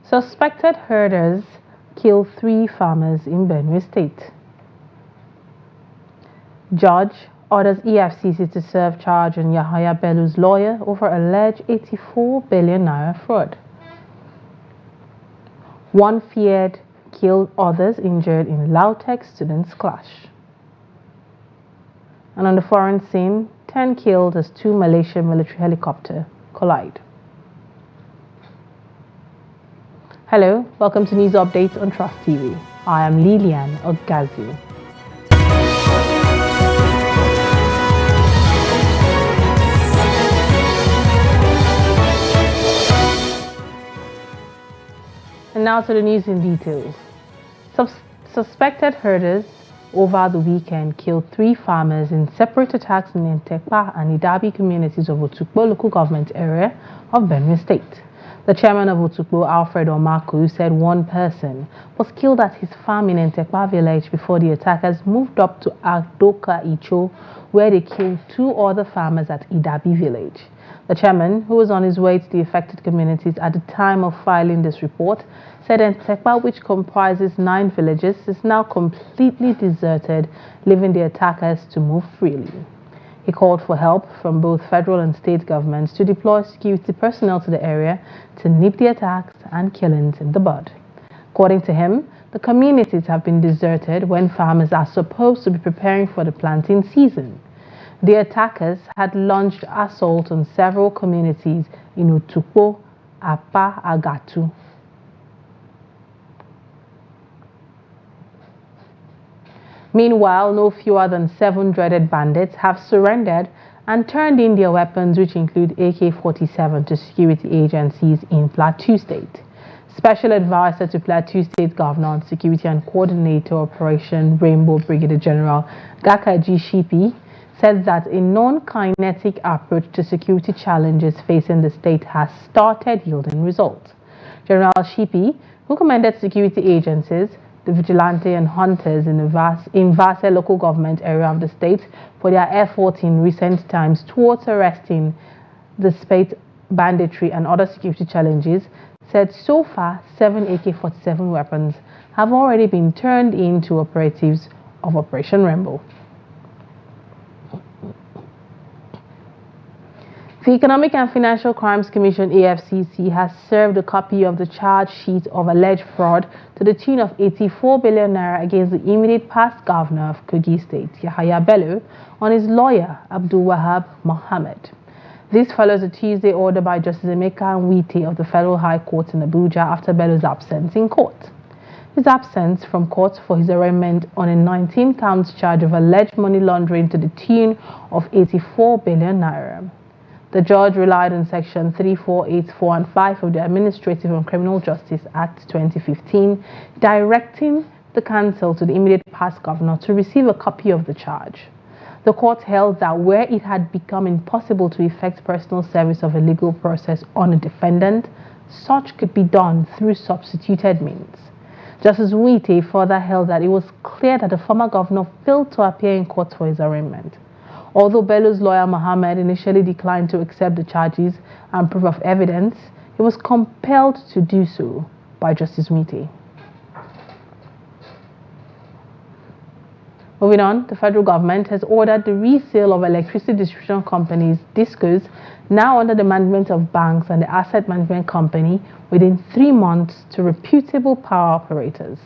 Suspected herders kill 3 farmers in Benue State. Judge orders EFCC to serve charge on Yahaya Bello's lawyer over alleged 84 billion naira fraud. One feared killed, others injured in Lautech students' clash. And on the foreign scene, 10 killed as 2 Malaysian military helicopters collide. Hello, welcome to News Updates on Trust TV. I am Lilian Ogazi. And now to the news in details. Suspected herders over the weekend killed 3 farmers in separate attacks in Ntekpa and Idabi communities of Otukpo local government area of Benue State. The chairman of Otukpo, Alfred Omaku, said one person was killed at his farm in Ntekpa village before the attackers moved up to Adoka Icho, where they killed 2 other farmers at Idabi village. The chairman, who was on his way to the affected communities at the time of filing this report, said Ntekpa, which comprises 9 villages, is now completely deserted, leaving the attackers to move freely. He called for help from both federal and state governments to deploy security personnel to the area to nip the attacks and killings in the bud. According to him, the communities have been deserted when farmers are supposed to be preparing for the planting season. The attackers had launched assault on several communities in Otukpo, Apa, Agatu. Meanwhile, no fewer than 7 dreaded bandits have surrendered and turned in their weapons, which include AK-47, to security agencies in Plateau State. Special Advisor to Plateau State Governor on Security and Coordinator Operation Rainbow Brigadier General Gakaji Shipi said that a non-kinetic approach to security challenges facing the state has started yielding results. General Shipi, who commended security agencies, the vigilante and hunters in Vase local government area of the state for their efforts in recent times towards arresting the state banditry and other security challenges, said so far 7 AK-47 weapons have already been turned into operatives of Operation Rainbow. The Economic and Financial Crimes Commission (EFCC) has served a copy of the charge sheet of alleged fraud to the tune of 84 billion naira against the immediate past governor of Kogi State, Yahaya Bello, on his lawyer, Abdul Wahab Mohammed. This follows a Tuesday order by Justice Emeka Nwite of the Federal High Court in Abuja after Bello's absence in court. His absence from court for his arraignment on a 19-count charge of alleged money laundering to the tune of 84 billion naira. The judge relied on Section 3484 and 5 of the Administrative and Criminal Justice Act 2015, directing the counsel to the immediate past governor to receive a copy of the charge. The court held that where it had become impossible to effect personal service of a legal process on a defendant, such could be done through substituted means. Justice Nwite further held that it was clear that the former governor failed to appear in court for his arraignment. Although Bello's lawyer Mohammed initially declined to accept the charges and proof of evidence, he was compelled to do so by Justice Nwite. Moving on, the federal government has ordered the resale of electricity distribution companies, DISCOs, now under the management of banks and the asset management company within 3 months to reputable power operators.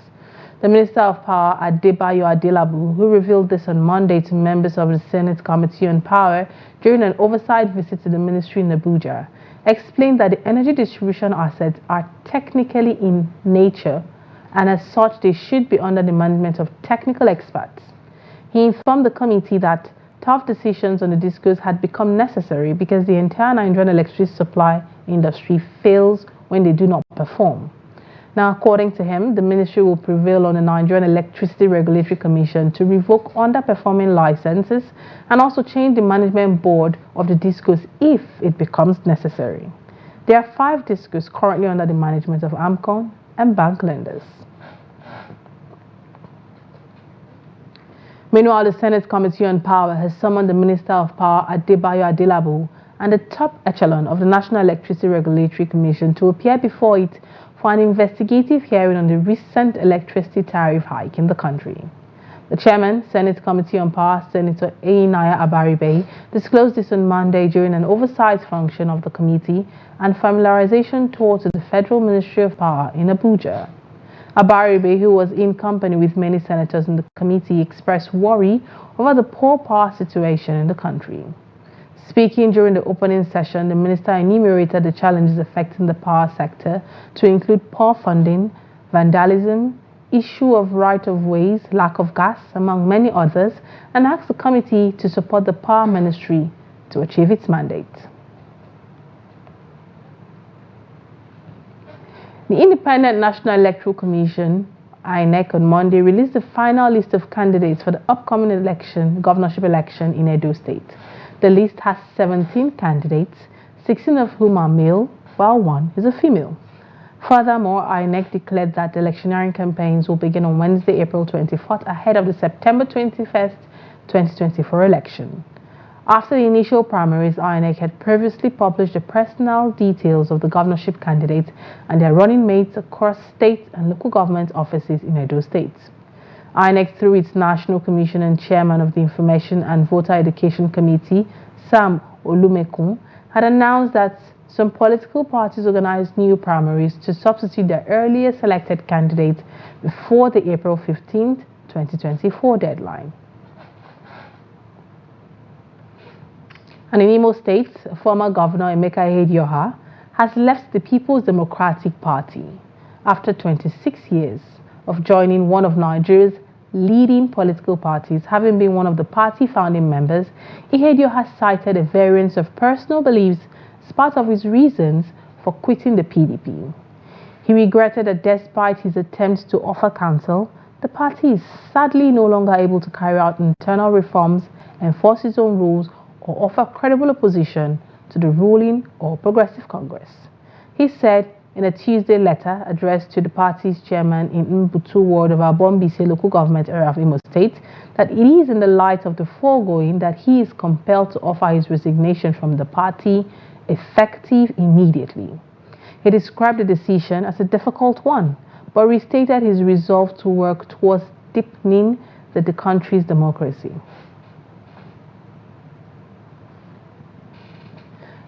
The Minister of Power, Adebayo Adelabu, who revealed this on Monday to members of the Senate Committee on Power during an oversight visit to the ministry in Abuja, explained that the energy distribution assets are technically in nature and as such they should be under the management of technical experts. He informed the committee that tough decisions on the DISCOs had become necessary because the entire Nigerian electricity supply industry fails when they do not perform. Now, according to him, the ministry will prevail on the Nigerian Electricity Regulatory Commission to revoke underperforming licenses and also change the management board of the DISCOs if it becomes necessary. There are 5 DISCOs currently under the management of AMCON and bank lenders. Meanwhile, the Senate Committee on Power has summoned the Minister of Power, Adebayo Adelabu, and the top echelon of the National Electricity Regulatory Commission to appear before it for an investigative hearing on the recent electricity tariff hike in the country. The chairman, Senate Committee on Power, Senator Einaya Abaribe, disclosed this on Monday during an oversight function of the committee and familiarization tour to the Federal Ministry of Power in Abuja. Abaribe, who was in company with many senators in the committee, expressed worry over the poor power situation in the country. Speaking during the opening session, the minister enumerated the challenges affecting the power sector to include poor funding, vandalism, issue of right-of-ways, lack of gas, among many others, and asked the committee to support the Power Ministry to achieve its mandate. The Independent National Electoral Commission, INEC, on Monday released the final list of candidates for the upcoming governorship election in Edo State. The list has 17 candidates, 16 of whom are male, while one is a female. Furthermore, INEC declared that the electioneering campaigns will begin on Wednesday, April 24th, ahead of the September 21st, 2024 election. After the initial primaries, INEC had previously published the personal details of the governorship candidates and their running mates across state and local government offices in Edo State. INEC, through its National Commission and Chairman of the Information and Voter Education Committee, Sam Olumekun, had announced that some political parties organized new primaries to substitute their earlier selected candidates before the April 15, 2024 deadline. And in Imo State, former Governor Emeka Ihedioha has left the People's Democratic Party after 26 years of joining one of Nigeria's leading political parties. Having been one of the party founding members, Ihedioha cited a variance of personal beliefs as part of his reasons for quitting the PDP. He regretted that despite his attempts to offer counsel, the party is sadly no longer able to carry out internal reforms, enforce its own rules, or offer credible opposition to the ruling or progressive Congress. He said in a Tuesday letter addressed to the party's chairman in Mbutu ward of Abombise local government area of Imo State that it is in the light of the foregoing that he is compelled to offer his resignation from the party effective immediately. He described the decision as a difficult one, but restated his resolve to work towards deepening the country's democracy.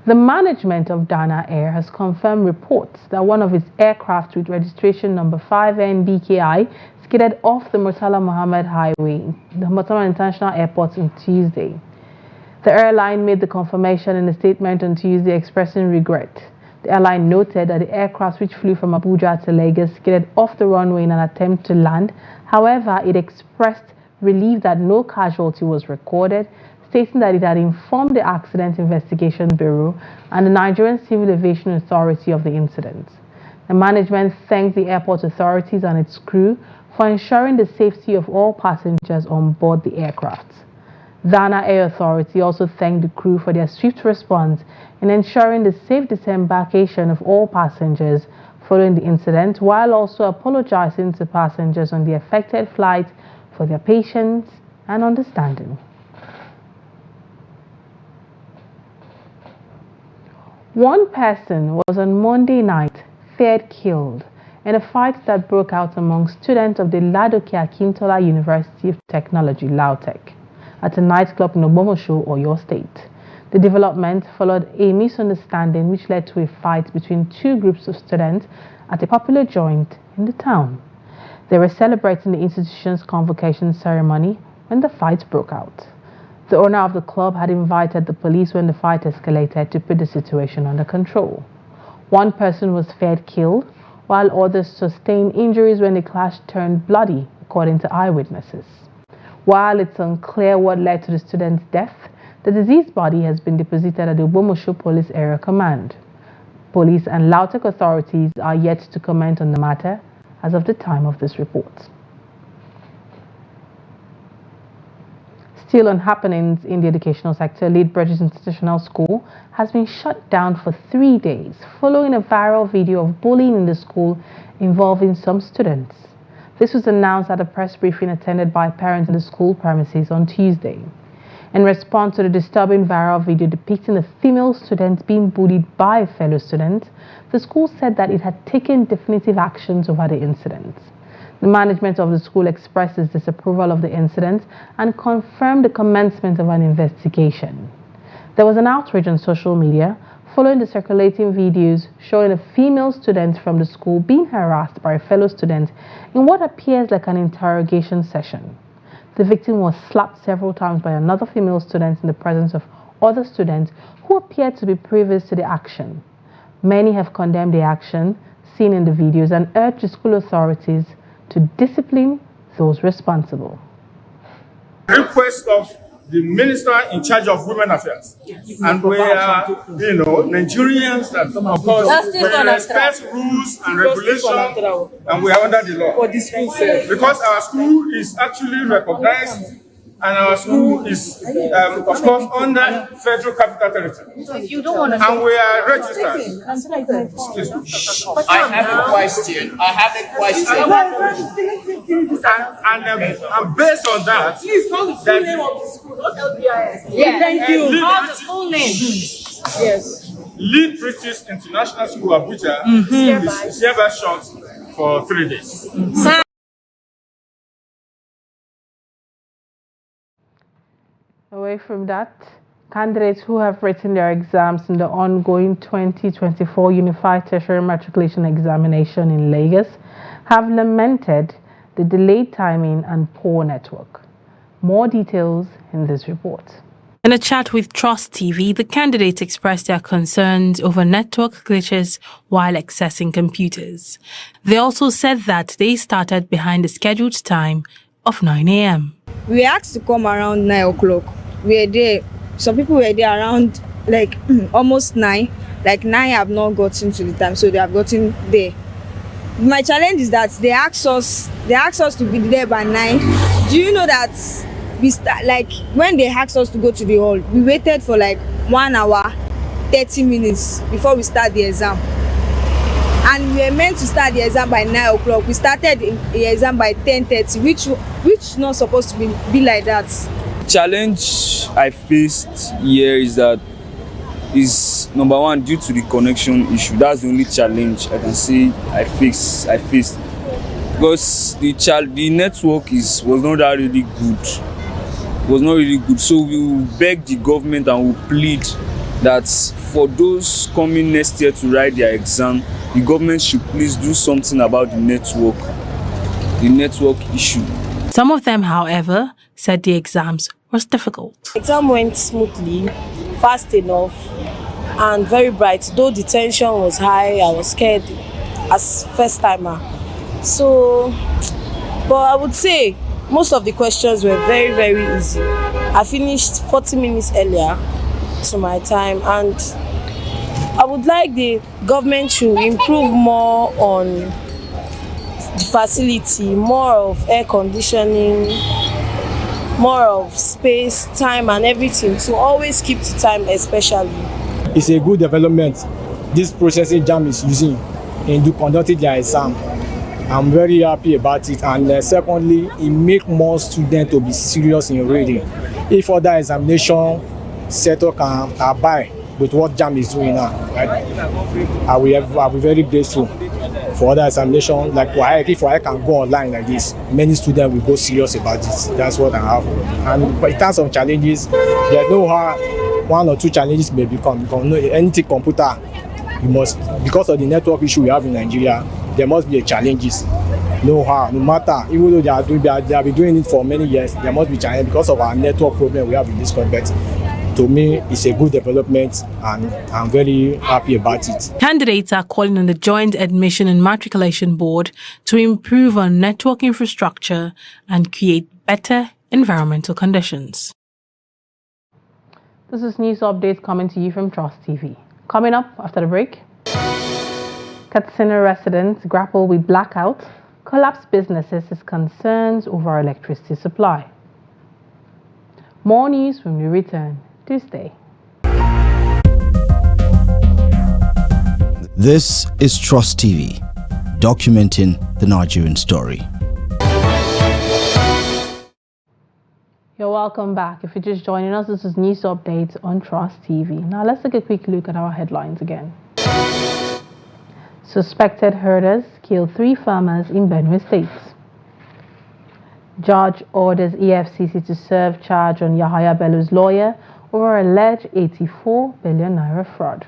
The management of Dana Air has confirmed reports that one of its aircraft with registration number 5NBKI skidded off the Murtala Mohammed Highway, the Murtala International Airport, on Tuesday. The airline made the confirmation in a statement on Tuesday expressing regret. The airline noted that the aircraft, which flew from Abuja to Lagos, skidded off the runway in an attempt to land. However, it expressed relief that no casualty was recorded, stating that it had informed the Accident Investigation Bureau and the Nigerian Civil Aviation Authority of the incident. The management thanked the airport authorities and its crew for ensuring the safety of all passengers on board the aircraft. Dana Air Authority also thanked the crew for their swift response in ensuring the safe disembarkation of all passengers following the incident, while also apologizing to passengers on the affected flight for their patience and understanding. One person was on Monday night feared killed in a fight that broke out among students of the Ladoke Akintola University of Technology, LAUTECH, at a nightclub in Ogbomosho, Oyo State. The development followed a misunderstanding which led to a fight between two groups of students at a popular joint in the town. They were celebrating the institution's convocation ceremony when the fight broke out. The owner of the club had invited the police when the fight escalated to put the situation under control. One person was feared killed, while others sustained injuries when the clash turned bloody, according to eyewitnesses. While it's unclear what led to the student's death, the deceased body has been deposited at the Ogbomosho Police Area Command. Police and LAUTECH authorities are yet to comment on the matter as of the time of this report. Still on happenings in the educational sector, Lead Bridges International School has been shut down for 3 days following a viral video of bullying in the school involving some students. This was announced at a press briefing attended by parents in the school premises on Tuesday. In response to the disturbing viral video depicting a female student being bullied by a fellow student, the school said that it had taken definitive actions over the incident. The management of the school expressed its disapproval of the incident and confirmed the commencement of an investigation. There was an outrage on social media following the circulating videos showing a female student from the school being harassed by a fellow student in what appears like an interrogation session. The victim was slapped several times by another female student in the presence of other students who appeared to be previous to the action. Many have condemned the action seen in the videos and urged the school authorities to discipline those responsible. Request of the minister in charge of women affairs, and we are, Nigerians that, of course, we respect rules and regulations, and we are under the law. Because our school is actually recognized, and our school is, of course, under Federal Capital Territory, and we are registered. I have a question. And based on that, please call the full name of the school, not LBIS. Yeah, thank you. Call the full name. Yes. Lead British International School Abuja is hereby shut for 3 days. Away from that, candidates who have written their exams in the ongoing 2024 Unified Tertiary Matriculation Examination in Lagos have lamented the delayed timing and poor network. More details in this report. In a chat with Trust TV, the candidates expressed their concerns over network glitches while accessing computers. They also said that they started behind the scheduled time of 9 a.m. We asked to come around 9 o'clock. We were there. Some people were there around like almost 9. Like 9 have not gotten to the time, so they have gotten there. My challenge is that they asked us to be there by 9. Do you know that we start, like when they asked us to go to the hall, we waited for like 1 hour 30 minutes before we start the exam, and we were meant to start the exam by 9 o'clock. We started the exam by 10:30, which not supposed to be like that. Challenge I faced here is number one, due to the connection issue. That's the only challenge I can say I faced because the network was not that really good. It was not really good. So we will beg the government and we plead that for those coming next year to write their exam, the government should please do something about the network issue. Some of them, however, said the exams was difficult. The exam went smoothly, fast enough, and very bright. Though the tension was high, I was scared as first timer. So, but I would say most of the questions were very, very easy. I finished 40 minutes earlier to my time, and I would like the government to improve more on the facility, more of air conditioning, more of space, time and everything, to always keep to time especially. It's a good development this processing jam is using in conducting their exam. I'm very happy about it, and secondly, it makes more students to be serious in reading. If other examination setup can abide with what JAM is doing now, right? I'll be very grateful for other examination. Like if I can go online like this, many students will go serious about this. That's what I have. And in terms of challenges, there's no how 1 or 2 challenges may become. Because anything computer, you must, because of the network issue we have in Nigeria, there must be a challenges. No matter, even though they have been doing it for many years, there must be challenges because of our network problem we have in this country. To me, it's a good development, and I'm very happy about it. Candidates are calling on the Joint Admission and Matriculation Board to improve on network infrastructure and create better environmental conditions. This is news updates coming to you from Trust TV. Coming up after the break, Katsina residents grapple with blackout, collapsed businesses as concerns over electricity supply. More news when we return. Do stay. This is Trust TV, documenting the Nigerian story. You're welcome back. If you're just joining us, this is News Updates on Trust TV. Now let's take a quick look at our headlines again. Suspected herders kill 3 farmers in Benue State. Judge orders EFCC to serve charge on Yahaya Bello's lawyer over alleged 84 billion naira fraud.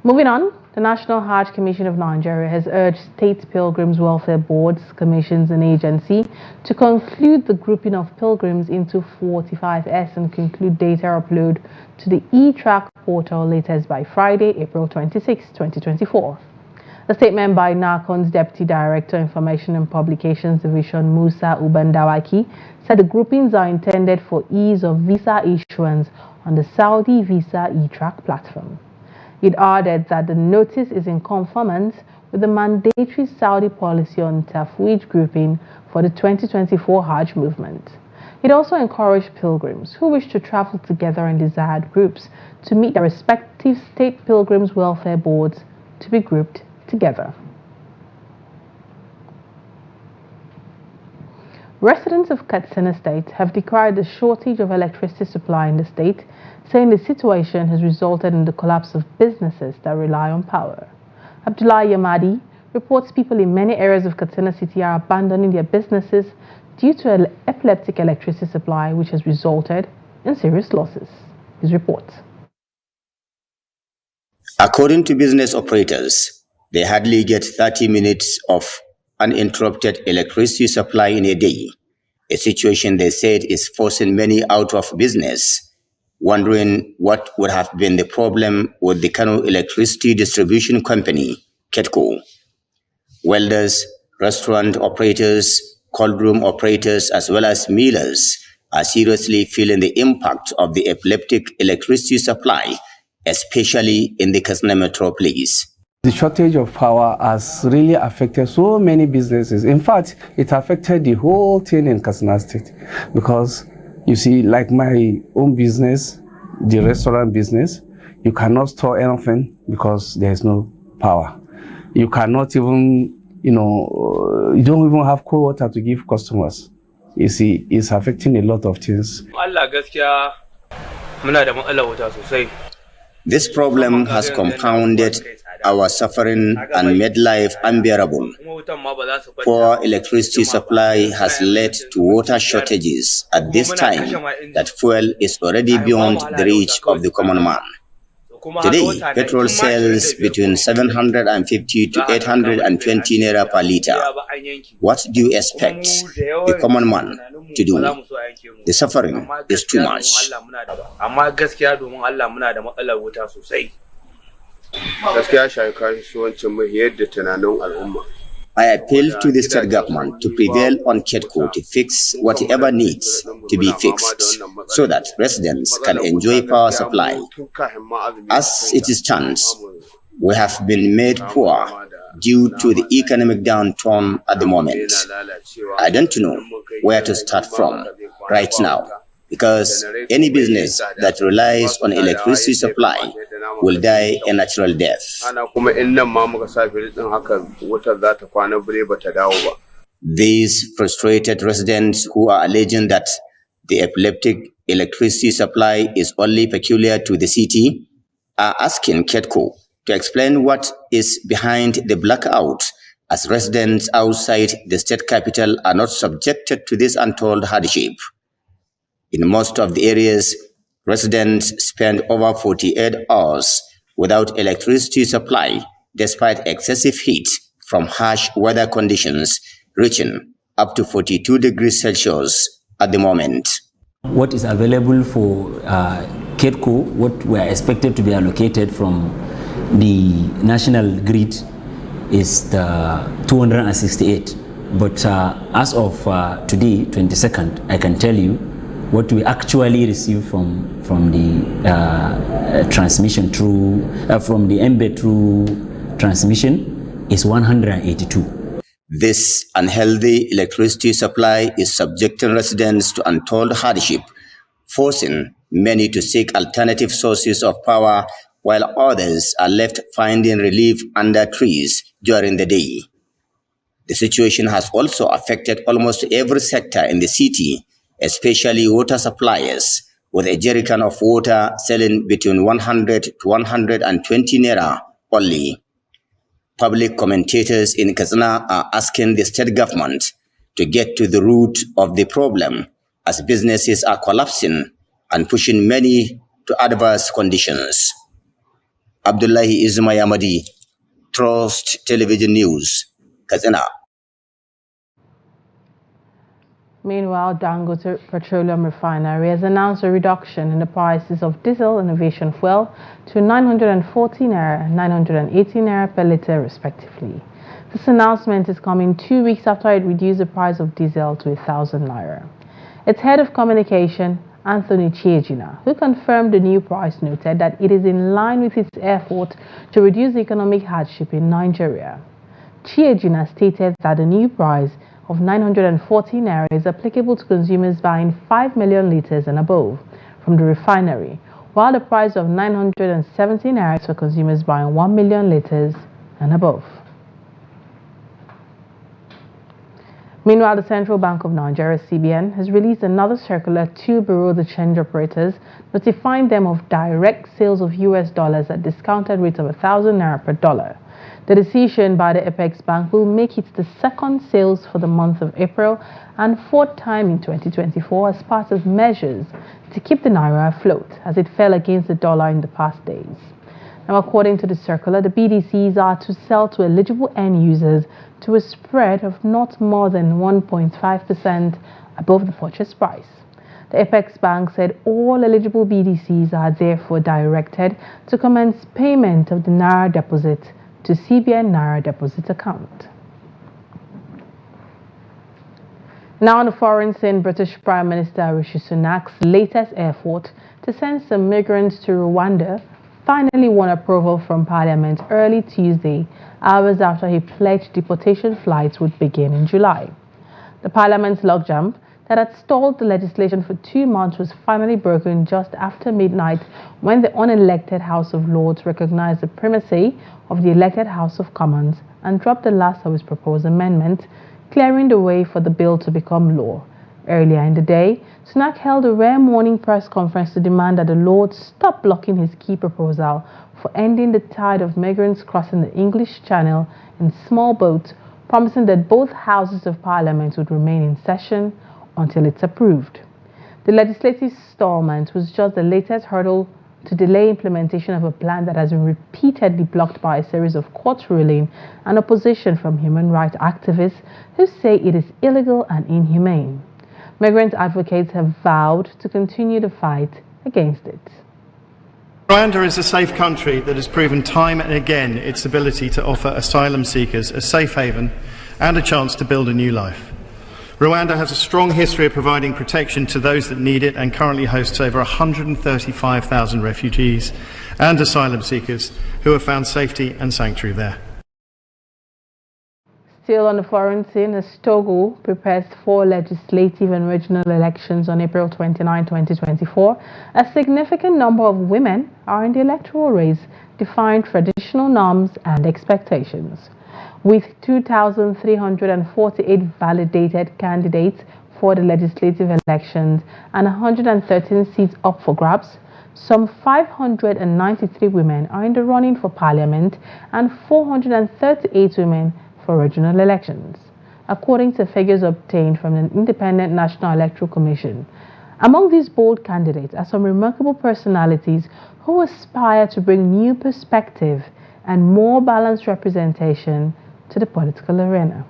Moving on, the National Hajj Commission of Nigeria has urged state pilgrims welfare boards, commissions and agencies to conclude the grouping of pilgrims into 45S and conclude data upload to the e-track portal latest by Friday, April 26, 2024. A statement by NACON's Deputy Director, Information and Publications Division, Musa Ubandawaki, said the groupings are intended for ease of visa issuance on the Saudi Visa e-track platform. It added that the notice is in conformance with the mandatory Saudi policy on tafwid grouping for the 2024 Hajj movement. It also encouraged pilgrims who wish to travel together in desired groups to meet their respective state pilgrims welfare boards to be grouped together. Residents of Katsina State have decried the shortage of electricity supply in the state, saying the situation has resulted in the collapse of businesses that rely on power. Abdullah Yamadi reports people in many areas of Katsina City are abandoning their businesses due to an epileptic electricity supply, which has resulted in serious losses. His report. According to business operators, they hardly get 30 minutes of uninterrupted electricity supply in a day, a situation they said is forcing many out of business, wondering what would have been the problem with the Kano Electricity Distribution Company, KETCO. Welders, restaurant operators, cold room operators, as well as millers are seriously feeling the impact of the epileptic electricity supply, especially in the Katsina metropolis. The shortage of power has really affected so many businesses. In fact, it affected the whole thing in Katsina State because, you see, like my own business, the restaurant business, you cannot store anything because there is no power. You cannot even, you don't even have cold water to give customers. You see, it's affecting a lot of things. This problem has compounded our suffering and made life unbearable. Poor electricity supply has led to water shortages at this time that fuel is already beyond the reach of the common man. Today, petrol sells between 750 to 820 naira per liter. What do you expect the common man to do? The suffering is too much. I appeal to the state government to prevail on KETCO to fix whatever needs to be fixed so that residents can enjoy power supply. As it stands, we have been made poor due to the economic downturn at the moment. I don't know where to start from right now, because any business that relies on electricity supply will die a natural death. These frustrated residents who are alleging that the epileptic electricity supply is only peculiar to the city are asking KETCO to explain what is behind the blackout, as residents outside the state capital are not subjected to this untold hardship. In most of the areas, residents spend over 48 hours without electricity supply, despite excessive heat from harsh weather conditions reaching up to 42 degrees Celsius at the moment. What is available for KETCO, what we are expected to be allocated from the national grid is the 268. But as of today, 22nd, I can tell you what we actually receive from the transmission through, from the embed through transmission is 182. This unhealthy electricity supply is subjecting residents to untold hardship, forcing many to seek alternative sources of power, while others are left finding relief under trees during the day. The situation has also affected almost every sector in the city, especially water suppliers, with a jerrycan of water selling between 100 to 120 naira only. Public commentators in Katsina are asking the state government to get to the root of the problem, as businesses are collapsing and pushing many to adverse conditions. Abdullahi Ismayamadi, Trust Television News, Katsina. Meanwhile, Dangote Petroleum Refinery has announced a reduction in the prices of diesel and aviation fuel to 940 naira and 980 naira per litre respectively. This announcement is coming 2 weeks after it reduced the price of diesel to 1,000 naira. Its head of communication, Anthony Chiejina, who confirmed the new price, noted that it is in line with its effort to reduce economic hardship in Nigeria. Chiejina stated that the new price of 940 naira is applicable to consumers buying 5 million litres and above from the refinery, while the price of 970 naira is for consumers buying 1 million litres and above. Meanwhile, the Central Bank of Nigeria, CBN, has released another circular to bureau the change operators, notifying them of direct sales of US dollars at discounted rate of 1,000 naira per dollar. The decision by the Apex Bank will make it the second sales for the month of April and fourth time in 2024 as part of measures to keep the naira afloat as it fell against the dollar in the past days. Now, according to the circular, the BDCs are to sell to eligible end users to a spread of not more than 1.5% above the purchase price. The Apex Bank said all eligible BDCs are therefore directed to commence payment of the naira deposit to CBN Naira deposit account. Now on the foreign scene, British Prime Minister Rishi Sunak's latest effort to send some migrants to Rwanda finally won approval from Parliament early Tuesday, hours after he pledged deportation flights would begin in July. The Parliament's logjam that had stalled the legislation for 2 months was finally broken just after midnight when the unelected House of Lords recognized the primacy of the elected House of Commons and dropped the last of its proposed amendment, clearing the way for the bill to become law. Earlier in the day, Sunak held a rare morning press conference to demand that the Lords stop blocking his key proposal for ending the tide of migrants crossing the English Channel in small boats, promising that both houses of Parliament would remain in session until it's approved. The legislative stallment was just the latest hurdle to delay implementation of a plan that has been repeatedly blocked by a series of court rulings and opposition from human rights activists who say it is illegal and inhumane. Migrant advocates have vowed to continue the fight against it. Rwanda is a safe country that has proven time and again its ability to offer asylum seekers a safe haven and a chance to build a new life. Rwanda has a strong history of providing protection to those that need it and currently hosts over 135,000 refugees and asylum seekers who have found safety and sanctuary there. Still on the foreign scene, as Togo prepares for legislative and regional elections on April 29, 2024, a significant number of women are in the electoral race, defying traditional norms and expectations. With 2,348 validated candidates for the legislative elections and 113 seats up for grabs, some 593 women are in the running for parliament and 438 women for regional elections, according to figures obtained from the Independent National Electoral Commission. Among these bold candidates are some remarkable personalities who aspire to bring new perspective and more balanced representation to the political arena.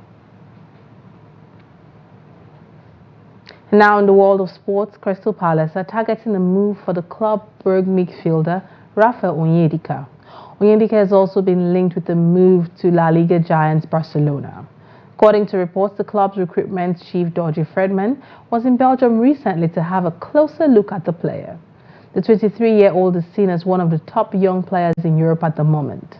Now in the world of sports, Crystal Palace are targeting a move for the club Brugge midfielder Rafael Onyedika. Onyedika has also been linked with the move to La Liga giants Barcelona. According to reports, the club's recruitment chief Dorje Fredman was in Belgium recently to have a closer look at the player. The 23-year-old is seen as one of the top young players in Europe at the moment.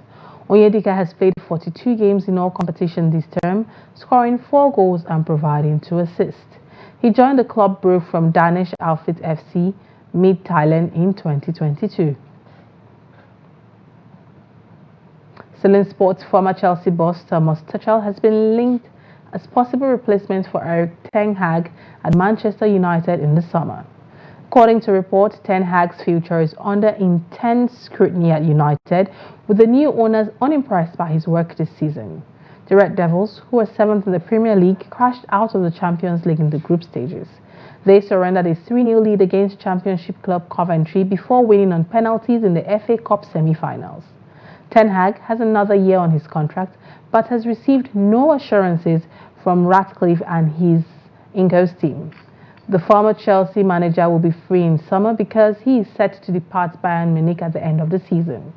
Onyedika has played 42 games in all competitions this term, scoring 4 goals and providing 2 assists. He joined the club Brugge from Danish outfit FC Mid-Thailand in 2022. Still in sports, former Chelsea boss Thomas Tuchel has been linked as possible replacement for Erik ten Hag at Manchester United in the summer. According to reports, Ten Hag's future is under intense scrutiny at United, with the new owners unimpressed by his work this season. The Red Devils, who were 7th in the Premier League, crashed out of the Champions League in the group stages. They surrendered a 3-0 lead against Championship club Coventry before winning on penalties in the FA Cup semi-finals. Ten Hag has another year on his contract, but has received no assurances from Ratcliffe and his Ingles team. The former Chelsea manager will be free in summer because he is set to depart Bayern Munich at the end of the season.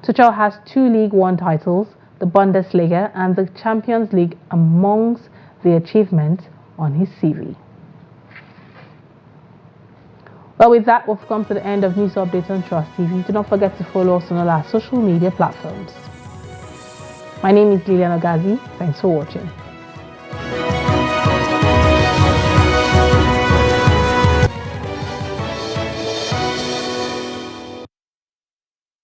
Tuchel has 2 League One titles, the Bundesliga and the Champions League amongst the achievements on his CV. Well, with that, we've come to the end of News Updates on Trust TV. Do not forget to follow us on all our social media platforms. My name is Lilian Ogazi. Thanks for watching.